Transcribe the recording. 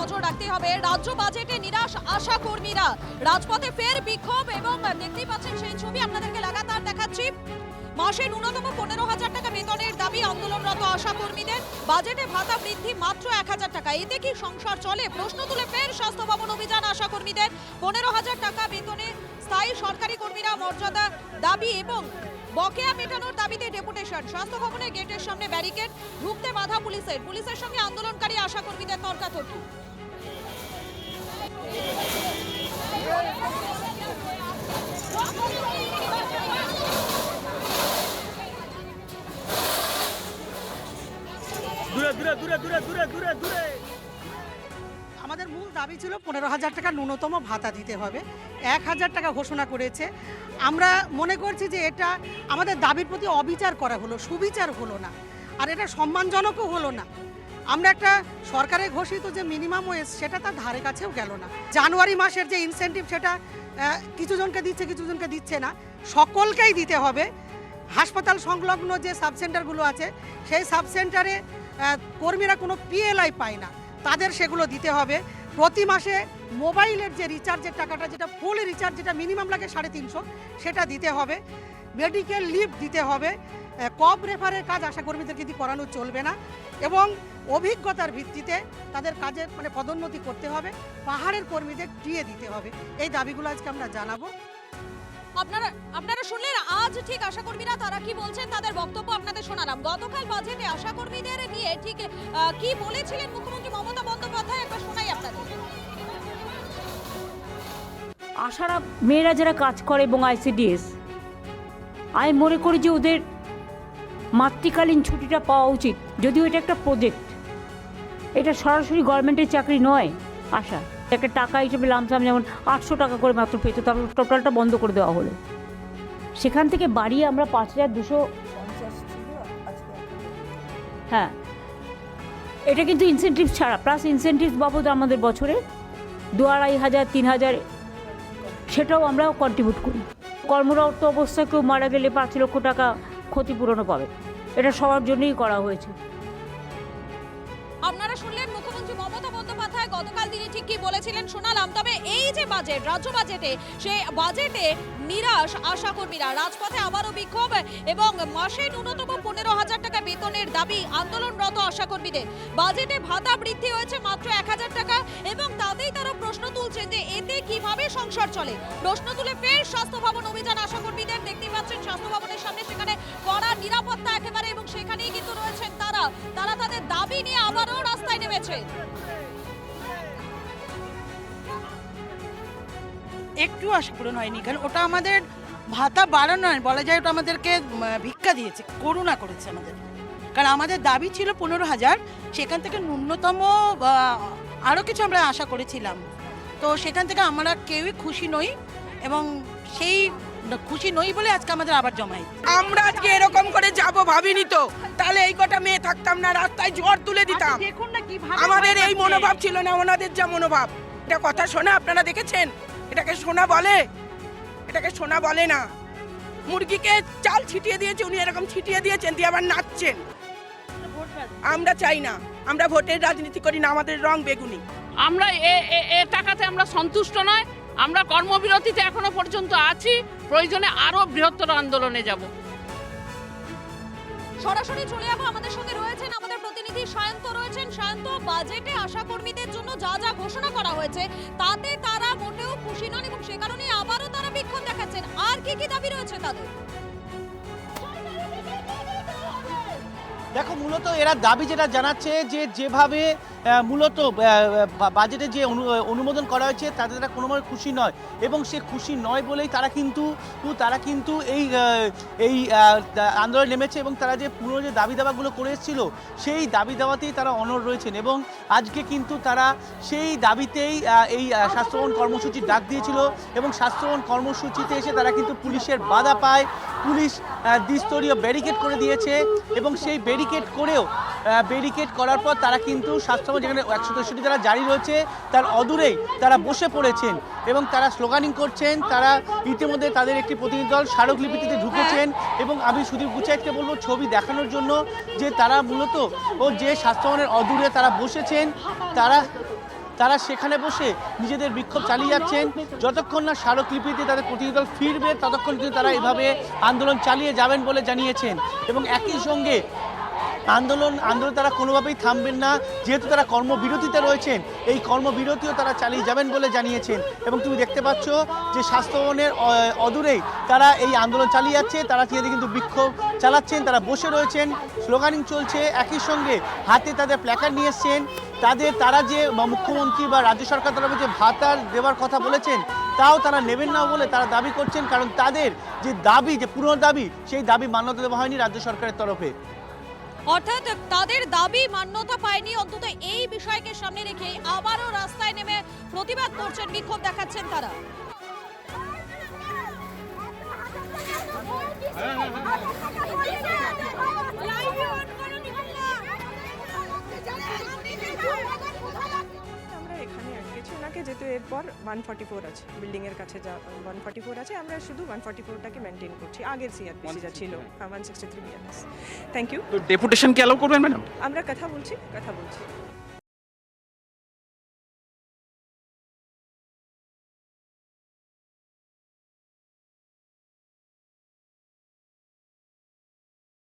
নজর রাখতে হবে। রাজ্য বাজেটে নিরাশ আশা কর্মীরা, রাজপথে ফের বিক্ষোভ এবং দেখতেই পাচ্ছেন সেই ছবি আপনাদেরকে লাগাতার দেখাচ্ছি। মাসে ন্যূনতম 15,000 টাকা বেতনের দাবি আন্দোলনরত আশা কর্মীদের। বাজেটে ভাতা বৃদ্ধি মাত্র 1,000 টাকা, এতে কি সংসার চলে? প্রশ্ন তুলে ফের স্বাস্থ্য ভবন অভিযান আশা কর্মীদের। 15,000 টাকা বেতনে স্থায়ী সরকারি কর্মীরা মর্যাদা দাবি এবং বকেয়া মেটানোর দাবিতে ডেপুটেশন। স্বাস্থ্য ভবনের গেটের সামনে ব্যারিকেড, ঢুকতে বাধা পুলিশের সঙ্গে আন্দোলনকারী আশা কর্মীদের তর্কাতর্কি। আমাদের মূল দাবি ছিল 15,000 টাকা ন্যূনতম ভাতা দিতে হবে। 1,000 টাকা ঘোষণা করেছে। আমরা মনে করছি যে এটা আমাদের দাবির প্রতি অবিচার করা হলো, সুবিচার হলো না, আর এটা সম্মানজনকও হলো না। আমরা একটা সরকারের ঘোষিত যে মিনিমাম ওয়েজ সেটা তার ধারে কাছেও গেল না। জানুয়ারি মাসের যে ইনসেন্টিভ সেটা কিছুজনকে দিচ্ছে, কিছুজনকে দিচ্ছে না, সকলকেই দিতে হবে। হাসপাতাল সংলগ্ন যে সাবসেন্টারগুলো আছে সেই সাবসেন্টারে কর্মীরা কোনো পিএলআই পায় না, তাদের সেগুলো দিতে হবে। প্রতি মাসে মোবাইলের যে রিচার্জের টাকাটা, যেটা ফুল রিচার্জ, যেটা মিনিমাম লাগে 350, সেটা দিতে হবে। মেডিকেল লিভ দিতে হবে। কব রেফারের কাজ আশা কর্মীদেরকে দিয়ে করানো চলবে না এবং অভিজ্ঞতার ভিত্তিতে তাদের কাজে পদোন্নতি করতে হবে। পাহাড়ের কর্মীদের টিএ দিতে হবে। এই দাবিগুলো আজকে আমরা জানাবো। আপনারা শুনলেন আজ ঠিক আশা কর্মীরা তারা কি বলছেন, তাদের বক্তব্য আপনাদের শোনালাম। গতকাল বাজেটে আশা কর্মীদের নিয়ে ঠিক কি বলেছিলেন মুখ্যমন্ত্রী মমতা বন্দ্যোপাধ্যায়, একবার শোনাই আপনাদের। আশারা মেয়েরা যারা কাজ করে এবং আইসিডিএস, আমি মনে করি যে ওদের মাতৃকালীন ছুটিটা পাওয়া উচিত। যদিও এটা একটা প্রজেক্ট, এটা সরাসরি গভর্নমেন্টের চাকরি নয়। আশা একটা টাকা হিসেবে লামসাম যেমন 800 টাকা করে মাত্র পেত, তারপর টোটালটা বন্ধ করে দেওয়া হলো। সেখান থেকে বাড়িয়ে আমরা 5,250 হ্যাঁ, এটা কিন্তু ইনসেন্টিভ ছাড়া, প্লাস ইনসেন্টিভ বাবদ আমাদের বছরে 2,500 3,000 সেটাও আমরা কন্ট্রিবিউট করি। কর্মরত অবস্থায় কেউ মারা গেলে 5 লক্ষ টাকা ক্ষতিপূরণও পাবে। এটা সবার জন্যই করা হয়েছে। আপনারা শুনলেন মুখ্যমন্ত্রী মমতা বন্দ্যোপাধ্যায় গতকাল তিনি ঠিক কি বলেছিলেন শোনালাম। তবে এই যে বাজেট, রাজ্য বাজেটে, সেই বাজেটে নিরাশ আশা কর্মীরা, রাজপথে আবারও বিক্ষোভ এবং মাসে ন্যূনতম 15,000 টাকা বেতনের দাবি আন্দোলনরত আশা কর্মীদের। বাজেটে ভাতা বৃদ্ধি হয়েছে মাত্র 1,000 টাকা এবং তাতেই তারা প্রশ্ন তুলছেন যে এতে কিভাবে সংসার চলে। প্রশ্ন তুলে ফের স্বাস্থ্য ভবন অভিযান আশা কর্মীদের। দেখতেই পাচ্ছেন স্বাস্থ্য ভবনের সামনে সেখানে কড়া নিরাপত্তা একেবারে, এবং সেখানেই কিন্তু রয়েছেন তারা তাদের দাবি নিয়ে আবারও রাস্তায় নেমেছে। একটু আশা পূরণ হয়নি, কারণ ওটা আমাদের ভাতা বাড়ানো নয়, বলা যায় ওটা আমাদেরকে ভিক্ষা দিয়েছে, করুণা করেছে আমাদের। কারণ আমাদের দাবি ছিল 15,000, সেখান থেকে ন্যূনতম আরও কিছু আমরা আশা করেছিলাম। তো সেখান থেকে আমরা কেউই খুশি নই এবং সেই খুশি নই বলে আজকে আমাদের আবার জমাই। আমরা আজকে এরকম করে যাব ভাবিনি তো, তাহলে এই কটা মেয়ে থাকতাম না, রাস্তায় ঝড় তুলে দিতাম। দেখুন না কিভাবে আমাদের এই মনোভাব ছিল না, ওনাদের যা মনোভাব। এটা কথা শোনা আপনারা দেখেছেন? এটাকে শোনা বলে? এটাকে শোনা বলে না। মুরগিকে চাল ছিটিয়ে দিয়েছে, উনি এরকম ছিটিয়ে দিয়েছেন, দিয়ে আবার নাচছেন। আমরা চাই না, আমরা ভোটের রাজনীতি করি না, আমাদের রং বেগুনি। আমরা এ টাকাতে আমরা সন্তুষ্ট নয়। আমরা কর্মবিরতিতে এখনো পর্যন্ত আছি, প্রয়োজনে আরো বৃহত্তর আন্দোলনে যাব। সরাসরি চলে যাবো, আমাদের সঙ্গে রয়েছেন আমাদের প্রতিনিধি সায়ন্ত রয়েছেন। সায়ন্ত, বাজেটে আশা কর্মীদের জন্য যা যা ঘোষণা করা হয়েছে তাতে তারা মোটেও খুশি নন এবং সে কারণে আবারও তারা বিক্ষোভ দেখাচ্ছেন। আর কি কি দাবি রয়েছে তাদের? দেখো, মূলত এরা দাবি যেটা জানাচ্ছে যে যেভাবে মূলত বাজেটে যে অনুমোদন করা হয়েছে তাতে তারা কোনোভাবে খুশি নয় এবং সে খুশি নয় বলেই তারা কিন্তু এই আন্দোলনে নেমেছে এবং তারা যে পুরো যে দাবি দাবাগুলো করে এসেছিল সেই দাবি দাবাতেই তারা অনড় রয়েছেন এবং আজকে কিন্তু তারা সেই দাবিতেই এই স্বাস্থ্যবন কর্মসূচির ডাক দিয়েছিল এবং স্বাস্থ্যবন কর্মসূচিতে এসে তারা কিন্তু পুলিশের বাধা পায়। পুলিশ দ্বিস্তরীয় ব্যারিকেড করে দিয়েছে এবং সেই ব্যারিকেড করার পর তারা কিন্তু স্বাস্থ্যবন যেখানে 163 যারা জারি রয়েছে তার অদূরেই তারা বসে পড়েছেন এবং তারা স্লোগানিং করছেন। তারা ইতিমধ্যে তাদের একটি প্রতিনিধি দল স্মারকলিপিতে ঢুকেছেন এবং আমি সুদীপ গুচাইতকে বলবো ছবি দেখানোর জন্য যে তারা মূলত যে স্বাস্থ্যবনের অদূরে তারা বসেছেন, তারা সেখানে বসে নিজেদের বিক্ষোভ চালিয়ে যাচ্ছেন। যতক্ষণ না স্মারকলিপিতে তাদের প্রতিনিধিদল ফিরবে ততক্ষণ কিন্তু তারা এভাবে আন্দোলন চালিয়ে যাবেন বলে জানিয়েছেন। এবং একই সঙ্গে আন্দোলন তারা কোনোভাবেই থামবেন না, যেহেতু তারা কর্মবিরতিতে রয়েছেন, এই কর্মবিরতিও তারা চালিয়ে যাবেন বলে জানিয়েছেন। এবং তুমি দেখতে পাচ্ছ যে স্বাস্থ্য ভবনের অদূরেই তারা এই আন্দোলন চালিয়ে যাচ্ছে, তারা কিন্তু বিক্ষোভ চালাচ্ছেন, তারা বসে রয়েছেন, স্লোগানিং চলছে, একই সঙ্গে হাতে তাদের প্ল্যাকার্ড নিয়ে এসছেন। তারা যে মুখ্যমন্ত্রী বা রাজ্য সরকার তরফে যে ভাতা দেওয়ার কথা বলেছেন তাও তারা নেবেন না বলে তারা দাবি করছেন, কারণ তাদের যে দাবি, যে পুরনো দাবি, সেই দাবি মান্যতা দেওয়া হয়নি রাজ্য সরকারের তরফে। অর্থাৎ তাদের দাবি মান্যতা পায়নি, অন্তত এই বিষয়কে সামনে রেখে আবারও রাস্তায় নেমে প্রতিবাদ করছেন, বিক্ষোভ দেখাচ্ছেন তারা। আমরা এখানে আটকেছি ওনাকে, যেহেতু এরপর 144 আছে, বিল্ডিংয়ের কাছে যা 144 আছে, আমরা শুধু 144টাকে মেনটেন করছি। আগের সিআরপিসি যা ছিল 163 বিএনএস। Thank you. তো ডেপুটেশন কি অ্যালাউ করবেন ম্যাডাম? আমরা কথা বলছি।